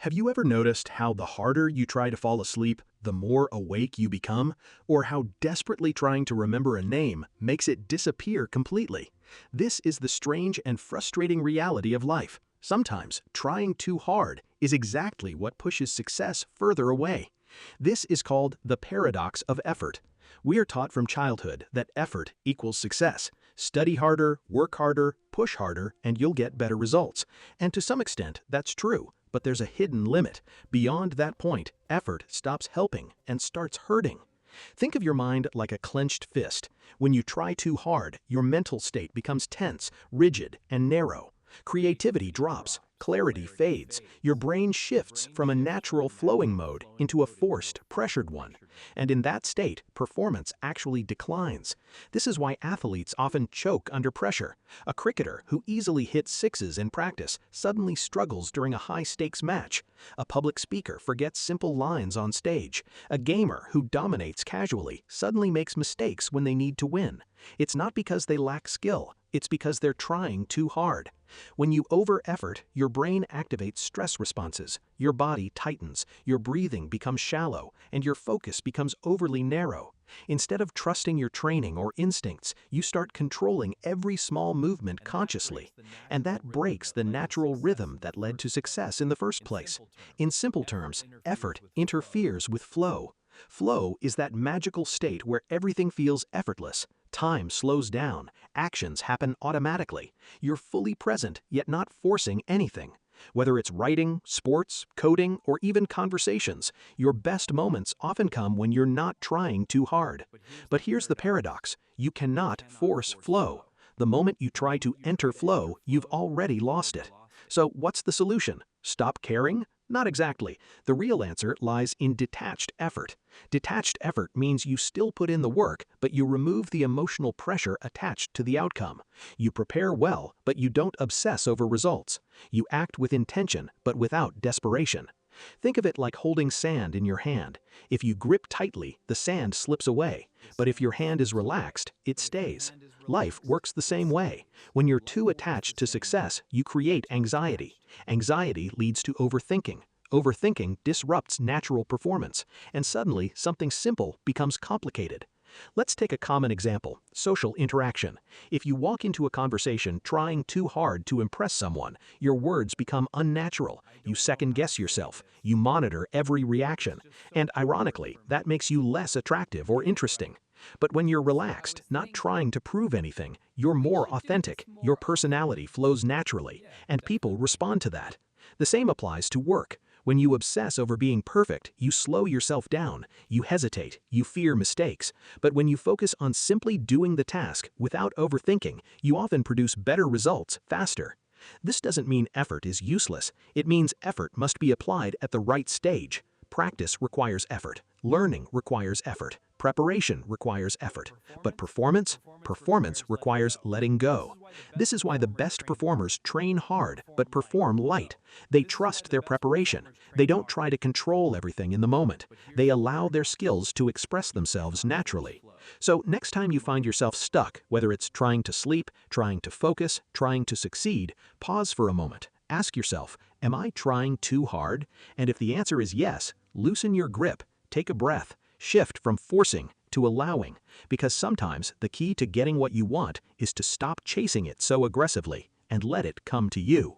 Have you ever noticed how the harder you try to fall asleep, the more awake you become? Or how desperately trying to remember a name makes it disappear completely? This is the strange and frustrating reality of life. Sometimes trying too hard is exactly what pushes success further away. This is called the paradox of effort. We are taught from childhood that effort equals success. Study harder, work harder, push harder, and you'll get better results. And to some extent, that's true. But there's a hidden limit. Beyond that point, effort stops helping and starts hurting. Think of your mind like a clenched fist. When you try too hard, your mental state becomes tense, rigid, and narrow. Creativity drops, clarity fades, your brain shifts from a natural flowing mode into a forced, pressured one. And in that state, performance actually declines. This is why athletes often choke under pressure. A cricketer who easily hits sixes in practice suddenly struggles during a high-stakes match. A public speaker forgets simple lines on stage. A gamer who dominates casually suddenly makes mistakes when they need to win. It's not because they lack skill, it's because they're trying too hard. When you over-effort, your brain activates stress responses, your body tightens, your breathing becomes shallow, and your focus becomes overly narrow. Instead of trusting your training or instincts, you start controlling every small movement consciously, and that breaks the natural rhythm that led to success in the first place. In simple terms, effort interferes with flow. Flow is that magical state where everything feels effortless. Time slows down, actions happen automatically. You're fully present, yet not forcing anything. Whether it's writing, sports, coding, or even conversations, your best moments often come when you're not trying too hard. But here's the paradox: you cannot force flow. The moment you try to enter flow, you've already lost it. So what's the solution? Stop caring? Not exactly. The real answer lies in detached effort. Detached effort means you still put in the work, but you remove the emotional pressure attached to the outcome. You prepare well, but you don't obsess over results. You act with intention, but without desperation. Think of it like holding sand in your hand. If you grip tightly, the sand slips away. But if your hand is relaxed, it stays. Life works the same way. When you're too attached to success, you create anxiety. Anxiety leads to overthinking. Overthinking disrupts natural performance, and suddenly something simple becomes complicated. Let's take a common example: social interaction. If you walk into a conversation trying too hard to impress someone, your words become unnatural. You second-guess yourself. You monitor every reaction. And ironically, that makes you less attractive or interesting. But when you're relaxed, not trying to prove anything, you're more authentic. Your personality flows naturally, and people respond to that. The same applies to work. When you obsess over being perfect, you slow yourself down, you hesitate, you fear mistakes. But when you focus on simply doing the task without overthinking, you often produce better results faster. This doesn't mean effort is useless. It means effort must be applied at the right stage. Practice requires effort. Learning requires effort. Preparation requires effort. But performance requires letting go. This is why the best performers train hard but perform light. They trust their preparation. They don't try to control everything in the moment. They allow their skills to express themselves naturally. So next time you find yourself stuck, whether it's trying to sleep, trying to focus, trying to succeed, pause for a moment. Ask yourself, am I trying too hard? And if the answer is yes, loosen your grip, take a breath, shift from forcing to allowing, because sometimes the key to getting what you want is to stop chasing it so aggressively and let it come to you.